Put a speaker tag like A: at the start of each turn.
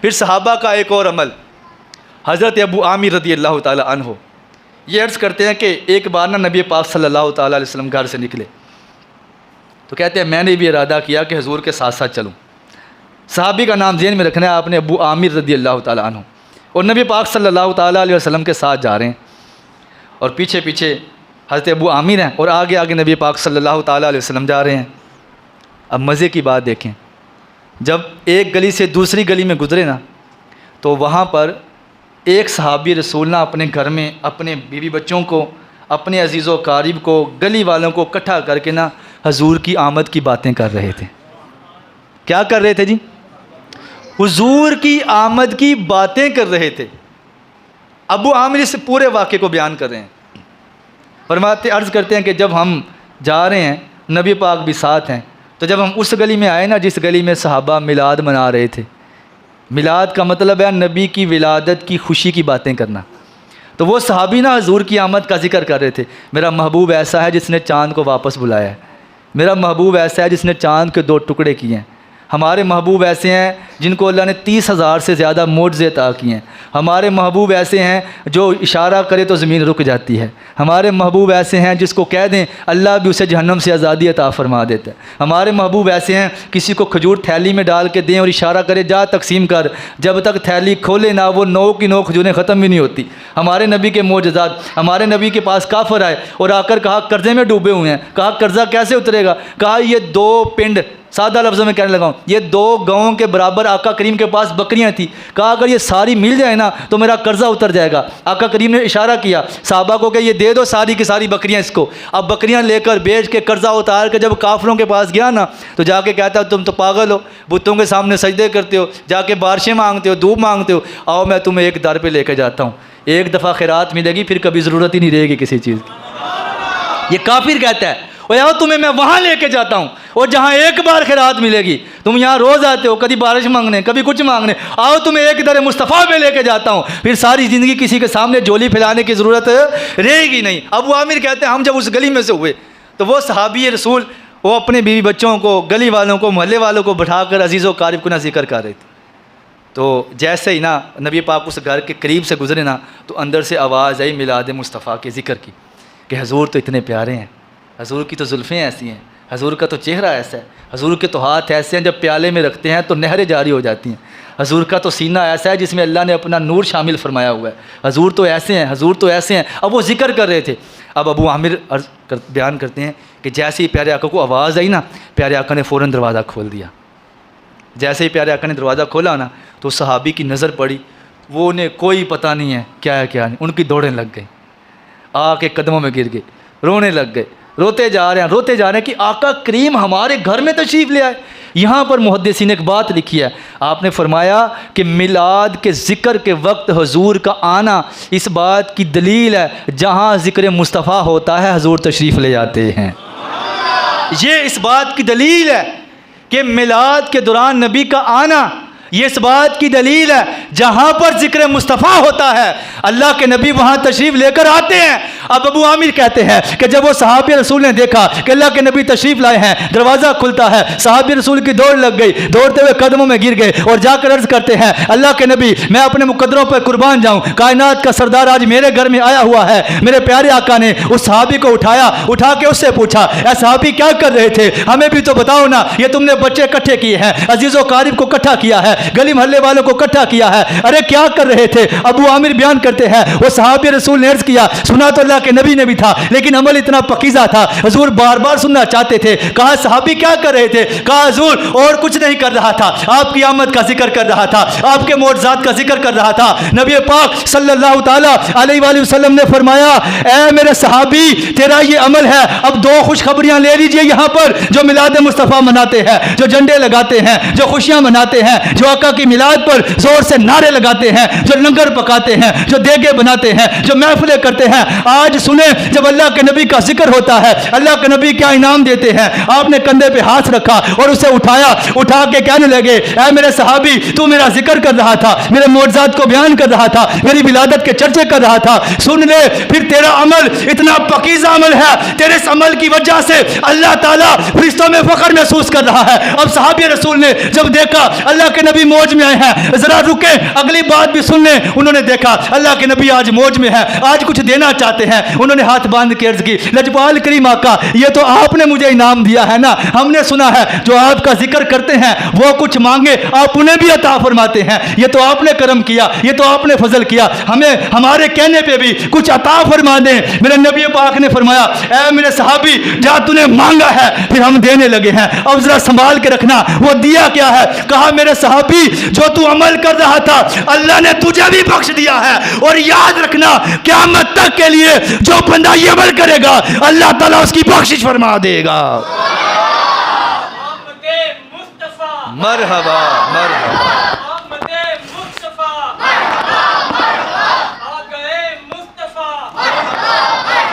A: پھر صحابہ کا ایک اور عمل، حضرت ابو عامر رضی اللہ تعالیٰ عنہ یہ عرض کرتے ہیں کہ ایک بار نبی پاک صلی اللہ تعالیٰ علیہ وسلم گھر سے نکلے تو کہتے ہیں میں نے بھی ارادہ کیا کہ حضور کے ساتھ ساتھ چلوں. صحابی کا نام ذہن میں رکھنا ہے آپ نے، ابو عامر رضی اللہ تعالیٰ عنہ، اور نبی پاک صلی اللہ تعالیٰ علیہ وسلم کے ساتھ جا رہے ہیں اور پیچھے پیچھے حضرت ابو عامر ہیں اور آگے آگے نبی پاک صلی اللہ تعالیٰ علیہ وسلم جا رہے ہیں. اب مزے کی بات دیکھیں، جب ایک گلی سے دوسری گلی میں گزرے نا تو وہاں پر ایک صحابی رسول نے اپنے گھر میں اپنے بیوی بچوں کو، اپنے عزیز و قریب کو، گلی والوں کو اکٹھا کر کے نا حضور کی آمد کی باتیں کر رہے تھے. کیا کر رہے تھے جی؟ حضور کی آمد کی باتیں کر رہے تھے. ابو عامر اس پورے واقعے کو بیان کر رہے ہیں، فرماتے عرض کرتے ہیں کہ جب ہم جا رہے ہیں نبی پاک بھی ساتھ ہیں تو جب ہم اس گلی میں آئے نا جس گلی میں صحابہ میلاد منا رہے تھے، میلاد کا مطلب ہے نبی کی ولادت کی خوشی کی باتیں کرنا، تو وہ صحابی نا حضور کی آمد کا ذکر کر رہے تھے. میرا محبوب ایسا ہے جس نے چاند کو واپس بلایا ہے، میرا محبوب ایسا ہے جس نے چاند کے 2 ٹکڑے کیے ہیں، ہمارے محبوب ایسے ہیں جن کو اللہ نے 30,000 سے زیادہ معجزے عطا کیے ہیں، ہمارے محبوب ایسے ہیں جو اشارہ کرے تو زمین رک جاتی ہے، ہمارے محبوب ایسے ہیں جس کو کہہ دیں اللہ بھی اسے جہنم سے آزادی عطا فرما دیتا ہے، ہمارے محبوب ایسے ہیں کسی کو کھجور تھیلی میں ڈال کے دیں اور اشارہ کرے جا تقسیم کر، جب تک تھیلی کھولے نہ وہ 9 کی 9 کھجوریں ختم بھی نہیں ہوتی. ہمارے نبی کے معجزات. ہمارے نبی کے پاس کافر آئے اور آ کر کہا قرضے میں ڈوبے ہوئے ہیں، کہا قرضہ کیسے اترے گا؟ کہا یہ 2 پنڈ، سادہ لفظوں میں کہنے لگا ہوں، یہ 2 گاؤں کے برابر آقا کریم کے پاس بکریاں تھیں، کہا اگر یہ ساری مل جائے نا تو میرا قرضہ اتر جائے گا. آقا کریم نے اشارہ کیا صحابہ کو کہ یہ دے دو ساری کی ساری بکریاں اس کو. اب بکریاں لے کر بیچ کے قرضہ اتار کے جب کافروں کے پاس گیا نا تو جا کے کہتا تم تو پاگل ہو، بتوں کے سامنے سجدے کرتے ہو، جا کے بارشیں مانگتے ہو، دھوپ مانگتے ہو، آؤ میں تمہیں ایک در پہ لے کے جاتا ہوں، ایک دفعہ خیرات ملے گی پھر کبھی ضرورت ہی نہیں رہے گی کسی چیز کی. یہ کافر کہتا ہے اور آؤ تمہیں میں وہاں لے کے جاتا ہوں اور جہاں ایک بار خیرات ملے گی. تم یہاں روز آتے ہو، کبھی بارش مانگنے کبھی کچھ مانگنے، آؤ تمہیں ایک در مصطفیٰ پہ لے کے جاتا ہوں، پھر ساری زندگی کسی کے سامنے جولی پھیلانے کی ضرورت رہے گی نہیں. ابو عامر کہتے ہیں ہم جب اس گلی میں سے ہوئے تو وہ صحابی رسول وہ اپنے بیوی بچوں کو، گلی والوں کو، محلے والوں کو بٹھا کر عزیز و قارب کو نہ ذکر کر رہے تھے. تو جیسے ہی نا نبی پاک اس گھر کے قریب سے گزرے نا تو اندر سے آواز آئی میلاد مصطفیٰ کے ذکر کی کہ حضور تو اتنے پیارے ہیں، حضور کی تو زلفیں ایسی ہیں، حضور کا تو چہرہ ایسا ہے، حضور کے تو ہاتھ ایسے ہیں جب پیالے میں رکھتے ہیں تو نہریں جاری ہو جاتی ہیں، حضور کا تو سینہ ایسا ہے جس میں اللہ نے اپنا نور شامل فرمایا ہوا ہے، حضور تو ایسے ہیں، حضور تو ایسے ہیں. اب وہ ذکر کر رہے تھے. اب ابو عامر بیان کرتے ہیں کہ جیسے ہی پیارے آقا کو آواز آئی نا پیارے آقا نے فوراً دروازہ کھول دیا. جیسے ہی پیارے آقا نے دروازہ کھولا نا تو صحابی کی نظر پڑی، وہ انہیں کوئی پتہ نہیں ہے کیا ہے کیا نہیں، ان کی دوڑیں لگ گئیں، آ کے قدموں میں گر گئے، رونے لگ گئے، روتے جا رہے ہیں کہ آقا کریم ہمارے گھر میں تشریف لے آئے. یہاں پر محدثین نے ایک بات لکھی ہے، آپ نے فرمایا کہ میلاد کے ذکر کے وقت حضور کا آنا اس بات کی دلیل ہے جہاں ذکر مصطفیٰ ہوتا ہے حضور تشریف لے جاتے ہیں. یہ اس بات کی دلیل ہے کہ میلاد کے دوران نبی کا آنا، یہ اس بات کی دلیل ہے جہاں پر ذکر مصطفیٰ ہوتا ہے اللہ کے نبی وہاں تشریف لے کر آتے ہیں. اب ابو عامر کہتے ہیں کہ جب وہ صحابی رسول نے دیکھا کہ اللہ کے نبی تشریف لائے ہیں، دروازہ کھلتا ہے، صحابی رسول کی دوڑ لگ گئی، دوڑتے ہوئے قدموں میں گر گئے اور جا کر عرض کرتے ہیں اللہ کے نبی میں اپنے مقدروں پر قربان جاؤں، کائنات کا سردار آج میرے گھر میں آیا ہوا ہے. میرے پیارے آقا نے اس صحابی کو اٹھا کے اس سے پوچھا اے صحابی کیا کر رہے تھے، ہمیں بھی تو بتاؤ نا، یہ تم نے بچے اکٹھے کیے ہیں، عزیز و قارب کو اکٹھا کیا ہے، گلی محلے والوں کو اکٹھا کیا ہے، ارے کیا کر رہے تھے؟ ابو عامر بیان کرتے ہیں وہ صحابی رسول نے عرض کیا سنا تو اللہ کے نبی نے بھی تھا لیکن عمل اتنا پکیزہ تھا، حضور بار بار سننا چاہتے تھے. کہا صحابی کیا کر رہے تھے؟ کہا حضور اور کچھ نہیں کر رہا تھا، آپ کی آمد کا ذکر کر رہا تھا، آپ کے معجزات کا ذکر کر رہا تھا. نبی پاک صلی اللہ تعالیٰ علیہ وآلہ وسلم نے فرمایا اے میرے صحابی تیرا یہ عمل ہے، اب 2 خوشخبریاں لے لیجئے یہاں پر جو میلاد مصطفیٰ مناتے ہیں، جو جھنڈے لگاتے ہیں، جو خوشیاں مناتے ہیں، جو آقا کی میلاد پر زور سے نعرے لگاتے ہیں، جو لنگر پکاتے ہیں، جو دیگے بناتے ہیں، جو محفلیں کرتے ہیں. آج سنیں جب اللہ کے نبی کا ذکر ہوتا ہے اللہ کے نبی کیا انعام دیتے ہیں. آپ نے کندھے پہ ہاتھ رکھا اور اسے اٹھا کے کہنے لگے اے میرے صحابی تو میرا ذکر کر رہا تھا, میرے معجزات کو بیان کر رہا تھا, میری ولادت کے چرچے کر رہا تھا, سن لے پھر تیرا عمل اتنا پاکیزہ عمل ہے, تیرے اس عمل کی وجہ سے اللہ تعالیٰ فرشتوں میں فخر محسوس کر رہا ہے. اب صحابی رسول نے جب دیکھا اللہ کے نبی موج میں آئے ہیں, ذرا رکے اگلی بات بھی سن لیں. انہوں نے دیکھا اللہ کے نبی آج موج میں ہے, آج کچھ دینا چاہتے ہیں. انہوں نے ہاتھ باندھ کے عرض کی لجپال کریم آقا یہ تو آپ نے مجھے انعام دیا ہے نا, ہم نے سنا ہے جو آپ کا ذکر کرتے ہیں وہ کچھ مانگے آپ انہیں بھی عطا فرماتے ہیں, یہ تو آپ نے کرم کیا, یہ تو آپ نے فضل کیا, ہمیں ہمارے کہنے پہ بھی کچھ عطا فرما دیں. میرے نبی پاک نے فرمایا اے میرے صحابی جہاں تو نے مانگا ہے پھر ہم دینے لگے ہیں, اب ذرا سنبھال کے رکھنا وہ دیا کیا ہے. کہا میرے صحابی جو تو عمل کر رہا تھا اللہ نے تجھے بھی بخش دیا ہے, اور یاد رکھنا قیامت تک کے لیے جو بندہ یہ عمل کرے گا اللہ تعالیٰ اس کی بخشش فرما دے گا. مرحبا مرحبا.